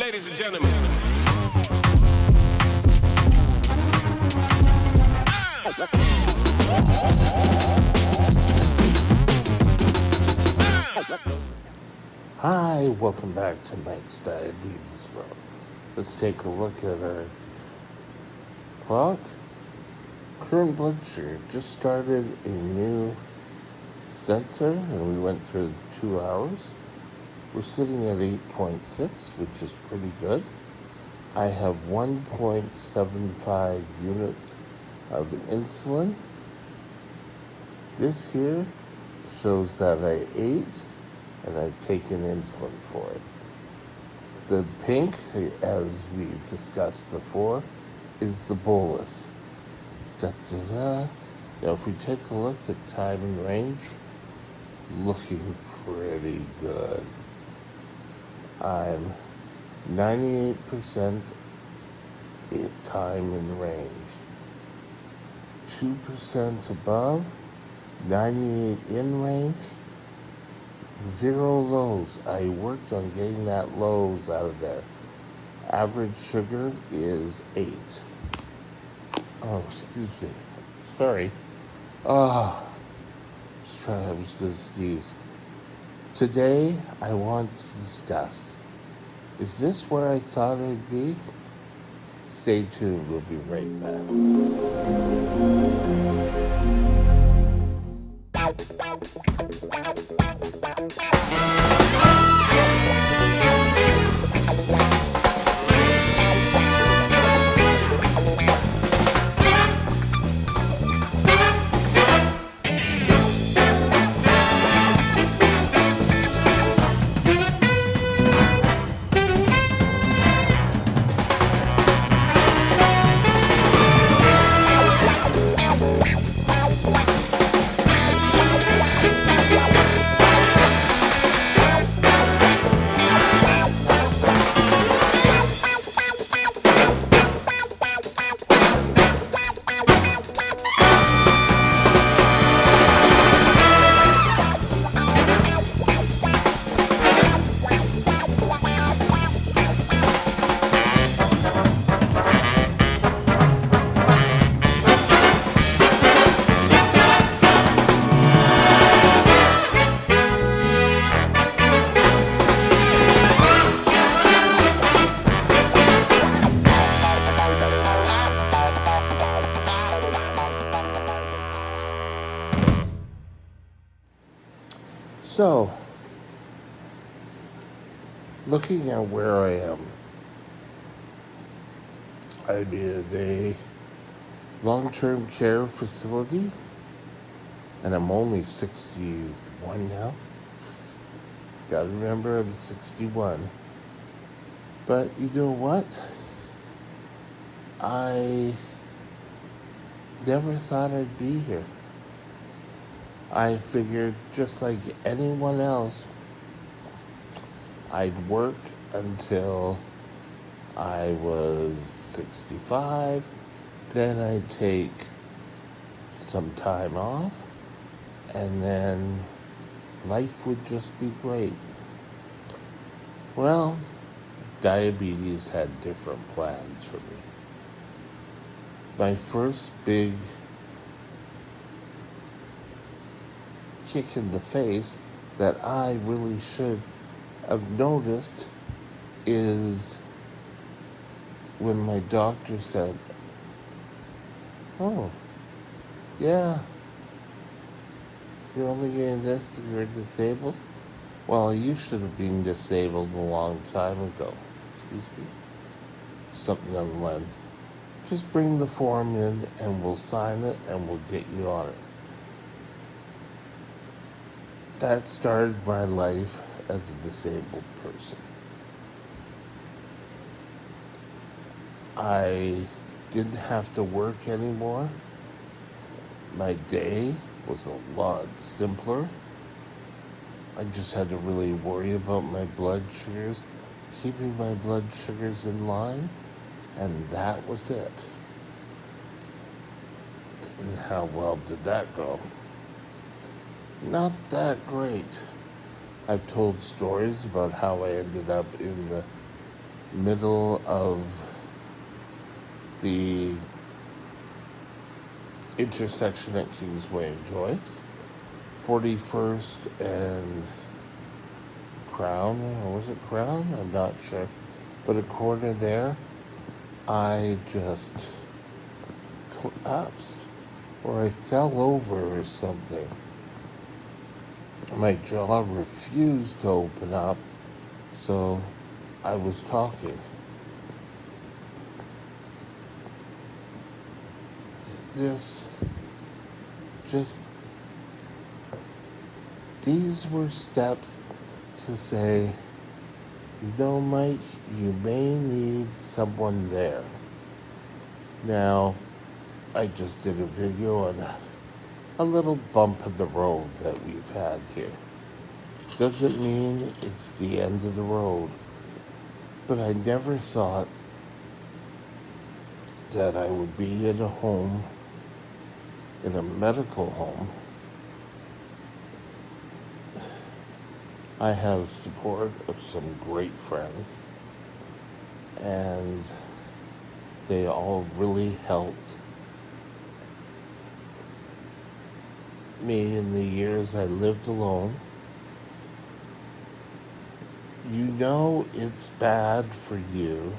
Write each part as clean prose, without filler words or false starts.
Ladies and gentlemen. Hi, welcome back to Mike's Diabetes World. Let's take a look at our clock. Current blood sugar just started a new sensor and we went through 2 hours. We're sitting at 8.6, which is pretty good. I have 1.75 units of insulin. This here shows that I ate and I've taken insulin for it. The pink, as we discussed before, is the bolus. Now, if we take a look at time and range, looking pretty good. I'm 98% time and range. 2% above, 98 in range, 0 lows. I worked on getting that lows out of there. Average sugar is 8. Oh, excuse me. Sorry. I was going to sneeze. Today, I want to discuss, is this where I thought I'd be? Stay tuned. We'll be right back. So, looking at where I am, I'm in a long-term care facility, and I'm only 61 now. Gotta remember I'm 61. But you know what? I never thought I'd be here. I figured, just like anyone else, I'd work until I was 65, then I'd take some time off, and then life would just be great. Well, diabetes had different plans for me. My first big kick in the face that I really should have noticed is when my doctor said, "Oh, yeah, you're only getting this if you're disabled." Well, you should have been disabled a long time ago. Excuse me. Something on the lens. Just bring the form in and we'll sign it and we'll get you on it. That started my life as a disabled person. I didn't have to work anymore. My day was a lot simpler. I just had to really worry about my blood sugars, keeping my blood sugars in line, and that was it. And how well did that go? Not that great. I've told stories about how I ended up in the middle of the intersection at Kingsway and Joyce, 41st and Crown, or was it Crown? I'm not sure. But a corner there, I just collapsed, or I fell over or something. My jaw refused to open up, so I was talking. This just, these were steps to say, you know, Mike, you may need someone there. Now, I just did a video on a little bump in the road that we've had here. Doesn't mean it's the end of the road, but I never thought that I would be in a home, in a medical home. I have support of some great friends, and they all really helped me in the years I lived alone. You know it's bad for you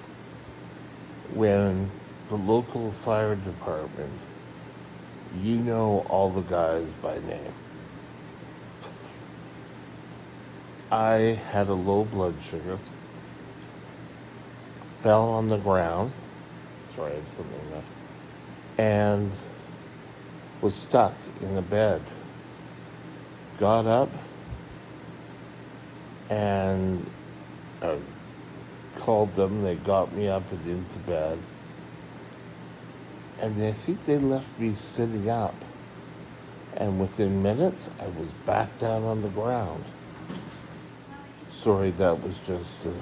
when the local fire department, you know all the guys by name. I had a low blood sugar, fell on the ground, sorry, I have something left, and was stuck in the bed. Got up and called them. They got me up and into bed. And I think they left me sitting up. And within minutes, I was back down on the ground. Sorry, that was just an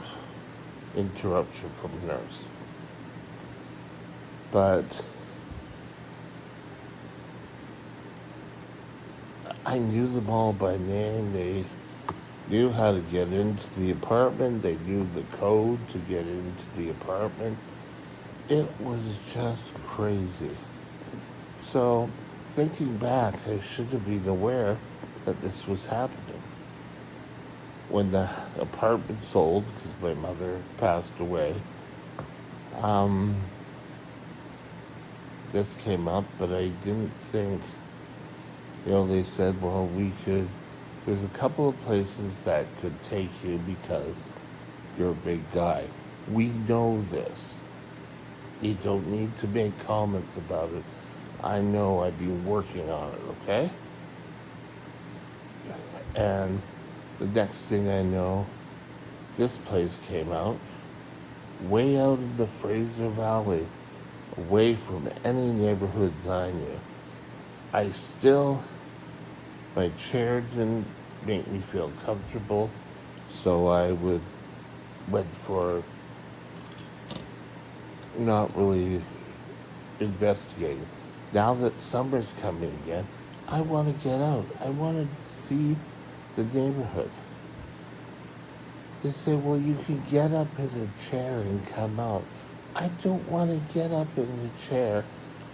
interruption from a nurse. But I knew them all by name. They knew how to get into the apartment. They knew the code to get into the apartment. It was just crazy. So, thinking back, I should have been aware that this was happening. When the apartment sold, because my mother passed away, this came up, but I didn't think, they said, well, there's a couple of places that could take you because you're a big guy. We know this. You don't need to make comments about it. I know, I've been working on it, okay? And the next thing I know, this place came out, way out in the Fraser Valley, away from any neighborhoods I knew. My chair didn't make me feel comfortable, so I went for not really investigating. Now that summer's coming again, I want to get out. I want to see the neighborhood. They say, well, you can get up in a chair and come out. I don't want to get up in the chair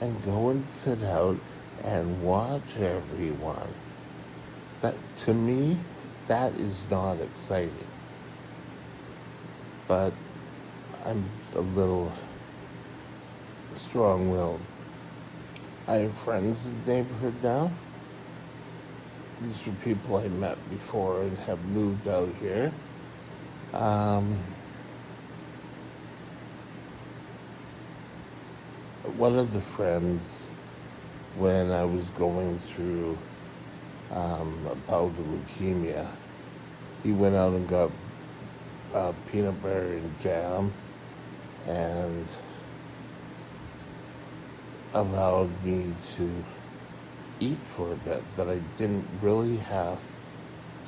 and go and sit out and watch everyone. That, to me, that is not exciting. But I'm a little strong-willed. I have friends in the neighborhood now. These are people I met before and have moved out here. One of the friends, when I was going through a bout of leukemia, he went out and got peanut butter and jam and allowed me to eat for a bit, that I didn't really have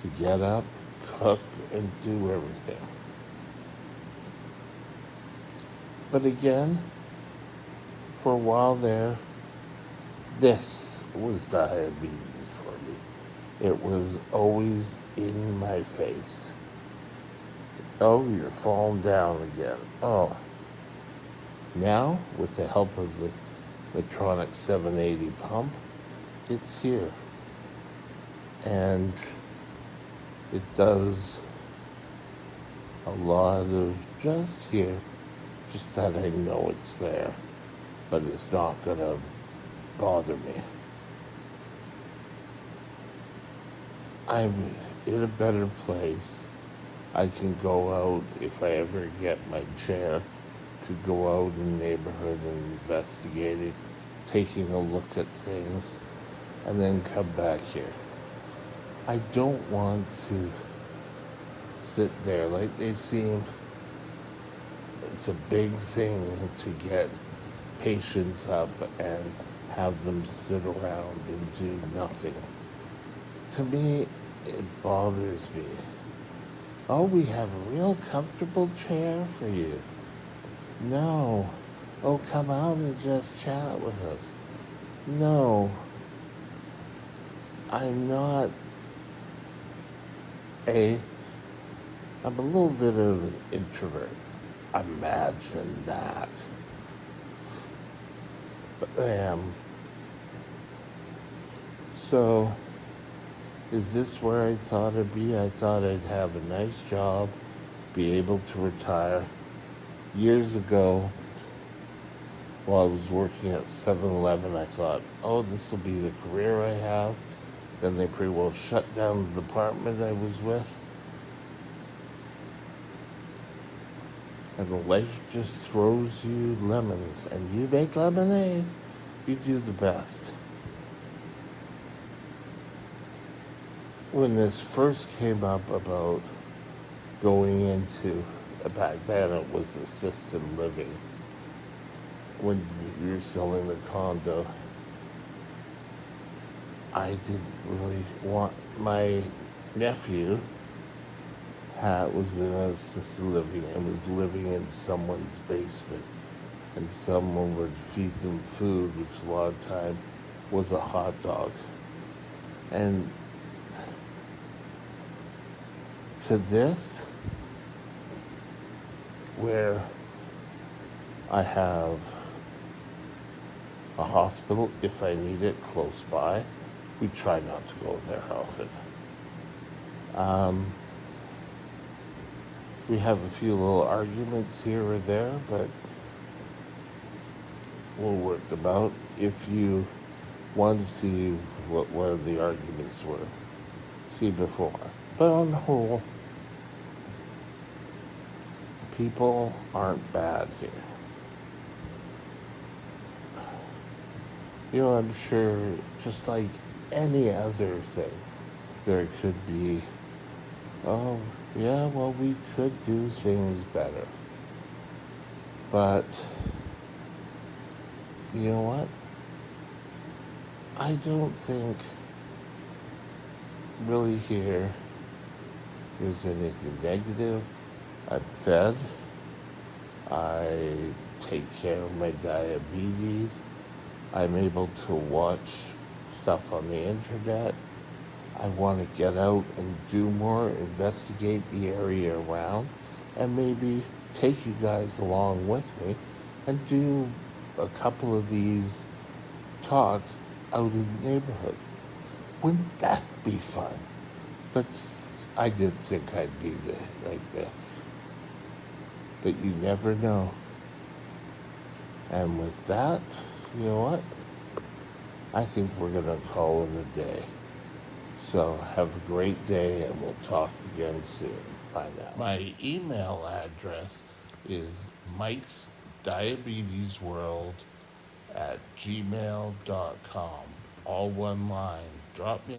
to get up, cook, and do everything. But again, for a while there, this was diabetes for me. It was always in my face. Oh, you're falling down again. Oh, now with the help of the Medtronic 780 pump, it's here. And it does a lot of just here, just that I know it's there, but it's not gonna bother me. I'm in a better place. I can go out if I ever get my chair, could go out in the neighborhood and investigate it, taking a look at things, and then come back here. I don't want to sit there like they seem. It's a big thing to get patients up and have them sit around and do nothing. To me, it bothers me. Oh, we have a real comfortable chair for you. No. Oh, come out and just chat with us. No. I'm not a. I'm a little bit of an introvert. Imagine that. But I am. So, is this where I thought I'd be? I thought I'd have a nice job, be able to retire. Years ago, while I was working at 7-Eleven, I thought, oh, this will be the career I have. Then they pretty well shut down the department I was with. And life just throws you lemons, and you make lemonade. You do the best. When this first came up about going into, back then it was assisted living, when you're selling the condo, I didn't really want. My nephew was in assisted living and was living in someone's basement, and someone would feed them food, which a lot of time was a hot dog. And to this, where I have a hospital if I need it close by, we try not to go there often. We have a few little arguments here or there, but we'll work them out. If you want to see what one of the arguments were, see before. But on the whole, people aren't bad here. You know, I'm sure, just like any other thing, there could be, oh, yeah, well, we could do things better. But, you know what? I don't think really here there's anything negative. I'm fed. I take care of my diabetes. I'm able to watch stuff on the internet. I want to get out and do more, investigate the area around, and maybe take you guys along with me and do a couple of these talks out in the neighborhood. Wouldn't that be fun? But I didn't think I'd be like this. But you never know. And with that, you know what? I think we're going to call it a day. So have a great day, and we'll talk again soon. Bye now. My email address is Mike's Diabetes World at gmail.com. All one line. Drop me